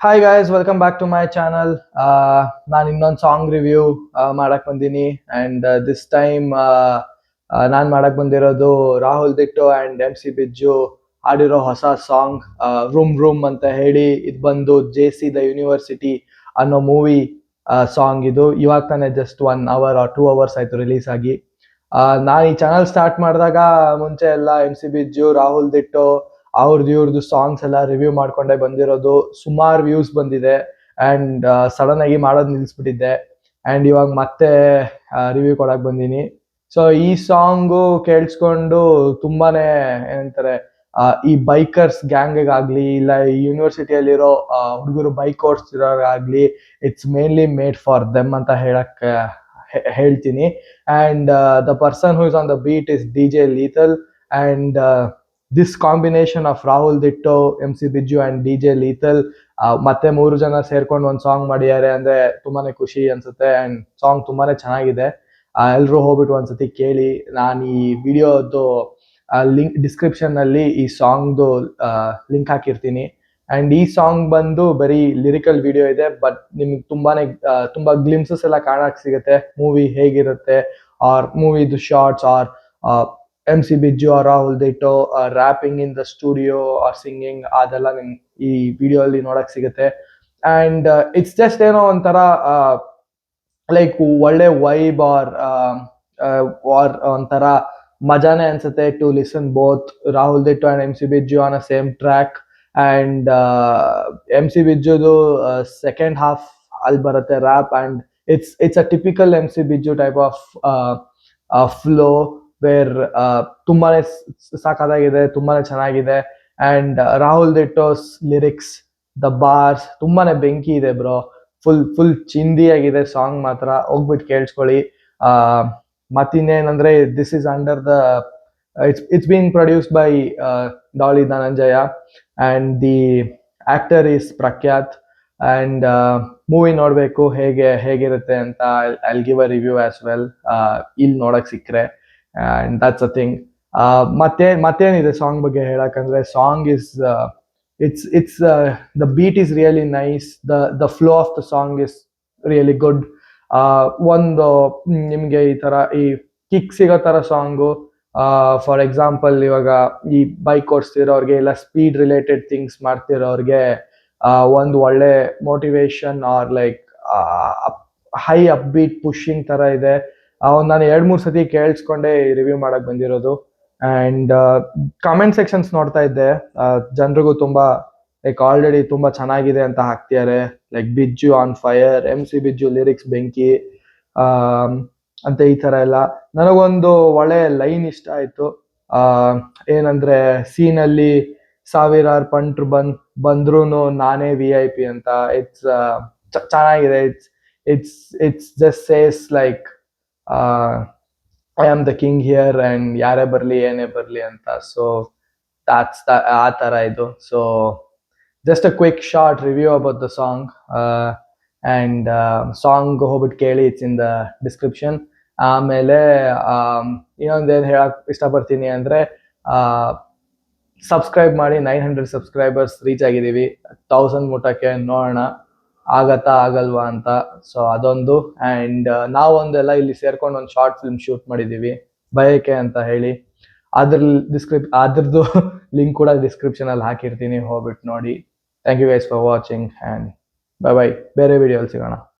Hi guys, welcome back to my channel. ನಾನು ಇನ್ನೊಂದು song review ಮಾಡಕ್ ಬಂದೀನಿ ಅಂಡ್ ದಿಸ್ ಟೈಮ್ ನಾನು ಮಾಡಕ್ ಬಂದಿರೋದು ರಾಹುಲ್ ದಿಟ್ಟು ಅಂಡ್ MC ಬಿಜ್ಜು ಆಡಿರೋ ಹೊಸ ಸಾಂಗ್ ರೂಮ್ ರೂಮ್ ಅಂತ ಹೇಳಿ. ಇದು ಬಂದು JC ದ ಯೂನಿವರ್ಸಿಟಿ ಅನ್ನೋ ಮೂವಿ ಸಾಂಗ್. ಇದು ಇವಾಗ ತಾನೇ ಜಸ್ಟ್ 1 hour or 2 hours ಆಯ್ತು ರಿಲೀಸ್ ಆಗಿ. ನಾನು ಈ ಚಾನಲ್ ಸ್ಟಾರ್ಟ್ ಮಾಡಿದಾಗ ಮುಂಚೆ ಎಲ್ಲ MC ಬಿಜ್ಜು, ರಾಹುಲ್ ದಿಟ್ಟು ಇವ್ರದ್ದು ಸಾಂಗ್ಸ್ ಎಲ್ಲ ರಿವ್ಯೂ ಮಾಡ್ಕೊಂಡೇ ಬಂದಿರೋದು. ಸುಮಾರು ವ್ಯೂಸ್ ಬಂದಿದೆ ಅಂಡ್ ಸಡನ್ ಆಗಿ ಮಾಡೋದು ನಿಲ್ಲಿಸ್ಬಿಟ್ಟಿದ್ದೆ ಅಂಡ್ ಇವಾಗ ಮತ್ತೆ ರಿವ್ಯೂ ಕೊಡಕ್ ಬಂದೀನಿ. ಸೊ ಈ ಸಾಂಗು ಕೇಳಿಸ್ಕೊಂಡು ತುಂಬಾನೇ ಏನಂತಾರೆ, ಈ ಬೈಕರ್ಸ್ ಗ್ಯಾಂಗ್ ಆಗ್ಲಿ ಇಲ್ಲ ಈ ಯೂನಿವರ್ಸಿಟಿಯಲ್ಲಿರೋ ಹುಡುಗರು ಬೈಕ್ ಓಡಿಸ್ತಿರೋರಾಗ್ಲಿ, it's mainly made for them ಅಂತ ಹೇಳ್ತೀನಿ. And the person who is on the beat is DJ Lethal and this combination of Rahul Ditto, MC Bijju and DJ Lethal ಮತ್ತೆ 3 ಜನ ಸೇರ್ಕೊಂಡು ಒಂದು ಸಾಂಗ್ ಮಾಡಿದ್ದಾರೆ ಅಂದ್ರೆ ತುಂಬಾನೇ ಖುಷಿ ಅನ್ಸುತ್ತೆ. ಅಂಡ್ ಸಾಂಗ್ ತುಂಬಾನೇ ಚೆನ್ನಾಗಿದೆ. ಎಲ್ಲರೂ ಹೋಗ್ಬಿಟ್ಟು ಒಂದ್ಸತಿ ಕೇಳಿ. ನಾನು ಈ ವಿಡಿಯೋದು ಲಿಂಕ್ ಡಿಸ್ಕ್ರಿಪ್ಷನ್ ನಲ್ಲಿ ಈ ಸಾಂಗ್ದು ಲಿಂಕ್ ಹಾಕಿರ್ತೀನಿ. ಅಂಡ್ ಈ ಸಾಂಗ್ ಬಂದು ಬರೀ ಲಿರಿಕಲ್ ವಿಡಿಯೋ ಇದೆ, ಬಟ್ ನಿಮ್ಗೆ ತುಂಬಾ ಗ್ಲಿಮ್ಸಸ್ ಎಲ್ಲ ಕಾಣಕ್ ಸಿಗುತ್ತೆ ಮೂವಿ ಹೇಗಿರುತ್ತೆ, ಆರ್ ಮೂವಿದು shorts, or MC Bijju or Rahul Ditto rapping in the studio or singing, ಅದೆಲ್ಲ ನಿಮ್ಗೆ ಈ ವಿಡಿಯೋ ಅಲ್ಲಿ ನೋಡಕ್ ಸಿಗುತ್ತೆ. ಅಂಡ್ ಇಟ್ಸ್ ಜಸ್ಟ್ ಏನೋ ಒಂಥರ ಲೈಕ್ ಒಳ್ಳೆ ವೈಬ್ ಆರ್ ಒಂಥರ ಮಜಾನೇ ಅನ್ಸುತ್ತೆ to listen both Rahul Ditto and MC Bijju on a same track. And MC Bijjuದು ಸೆಕೆಂಡ್ ಹಾಫ್ ಅಲ್ಲಿ ಬರುತ್ತೆ rap and it's a typical MC Bijju type of flow where ತುಂಬಾನೇ ಸಾಕಾಗಿದೆ, ತುಂಬಾನೇ ಚೆನ್ನಾಗಿದೆ. And Rahul Ditto's lyrics, the bars ತುಂಬಾನೇ ಬೆಂಕಿ ಇದೆ ಬ್ರೋ. ಫುಲ್ ಚಿಂದಿ ಆಗಿದೆ ಸಾಂಗ್ ಮಾತ್ರ. ಹೋಗ್ಬಿಟ್ಟು ಕೇಳಿಸ್ಕೊಳ್ಳಿ. ಮತ್ತಿನ್ನೇನಂದ್ರೆ this is under the it's been produced by Daali Dhananjaya and the actor is Prakhyath. And movie ನೋಡ್ಬೇಕು ಹೇಗಿರುತ್ತೆ ಅಂತ. I'll give a review as well ಇಲ್ಲಿ ನೋಡಕ್ ಸಿಕ್ಕ್ರೆ. and that's a thing. ಮತ್ತೇನಿದೆ ಸಾಂಗ್ ಬಗ್ಗೆ ಹೇಳಕಂದ್ರೆ, song is it's the beat is really nice, the flow of the song is really good. ಒಂದು ನಿಮ್ಗೆ ಈ ತರ ಈ ಕಿಕ್ ಸಿಗೋ ತರ ಸಾಂಗು. ಫಾರ್ ಎಕ್ಸಾಂಪಲ್ ಇವಾಗ ಈ ಬೈಕ್ ಓಡಿಸ್ತಿರೋರ್ಗೆ ಇಲ್ಲ ಸ್ಪೀಡ್ ರಿಲೇಟೆಡ್ ಥಿಂಗ್ಸ್ ಮಾಡ್ತಿರೋರ್ಗೆ ಒಂದು ಒಳ್ಳೆ motivation or like high up beat pushing ತರ ಇದೆ. ನಾನು 2-3 ಸತಿ ಕೇಳಿಸ್ಕೊಂಡೆ ರಿವ್ಯೂ ಮಾಡಕ್ ಬಂದಿರೋದು. ಅಂಡ್ ಕಾಮೆಂಟ್ ಸೆಕ್ಷನ್ಸ್ ನೋಡ್ತಾ ಇದ್ದೆ, ಜನರಿಗೂ ತುಂಬಾ ಲೈಕ್ ಆಲ್ರೆಡಿ ತುಂಬಾ ಚೆನ್ನಾಗಿದೆ ಅಂತ ಹಾಕ್ತಿದ್ದಾರೆ. Like Biju on fire, MC Bijju lyrics ಬೆಂಕಿ ಅಂತ ಈ ತರ ಎಲ್ಲ. ನನಗೊಂದು ಒಳ್ಳೆ ಲೈನ್ ಇಷ್ಟ ಆಯ್ತು. ಏನಂದ್ರೆ ಸೀನಲ್ಲಿ ಸಾವಿರಾರು ಪಂಟ್ರು ಬಂದ್ರು ನಾನೇ VIP ಅಂತ. ಇಟ್ಸ್ ಚೆನ್ನಾಗಿದೆ. It's just says like I am the king here and ಯಾರೇ ಬರ್ಲಿ ಏನೇ ಬರ್ಲಿ ಅಂತ. ಸೊ ಆ ತರ ಇದು. So just a quick short review about the song. And song ಹೋಗ್ಬಿಟ್ಟು ಕೇಳಿ, ಇಟ್ಸ್ ಇನ್ ದ ಡಿಸ್ಕ್ರಿಪ್ಷನ್. ಆಮೇಲೆ ಇನ್ನೊಂದೇನು ಹೇಳಕ್ ಇಷ್ಟಪಡ್ತೀನಿ ಅಂದ್ರೆ, ಸಬ್ಸ್ಕ್ರೈಬ್ ಮಾಡಿ. 900 ಸಬ್ಸ್ಕ್ರೈಬರ್ಸ್ ರೀಚ್ ಆಗಿದ್ದೀವಿ. 1000 ಮುಟ್ಟಕ್ಕೆ ನೋಡೋಣ ಆಗತ್ತಾ ಆಗಲ್ವಾ ಅಂತ. ಸೊ ಅದೊಂದು. ಅಂಡ್ ನಾವೊಂದೆಲ್ಲ ಇಲ್ಲಿ ಸೇರ್ಕೊಂಡು ಒಂದು ಶಾರ್ಟ್ ಫಿಲ್ಮ್ ಶೂಟ್ ಮಾಡಿದೀವಿ, ಬಯಕೆ ಅಂತ ಹೇಳಿ. ಅದ್ರದ್ದು ಲಿಂಕ್ ಕೂಡ ಡಿಸ್ಕ್ರಿಪ್ಷನ್ ಅಲ್ಲಿ ಹಾಕಿರ್ತೀನಿ, ಹೋಗ್ಬಿಟ್ಟು ನೋಡಿ. Thank you guys for watching and bye bye. ಬೇರೆ ವಿಡಿಯೋಲಿ ಸಿಗೋಣ.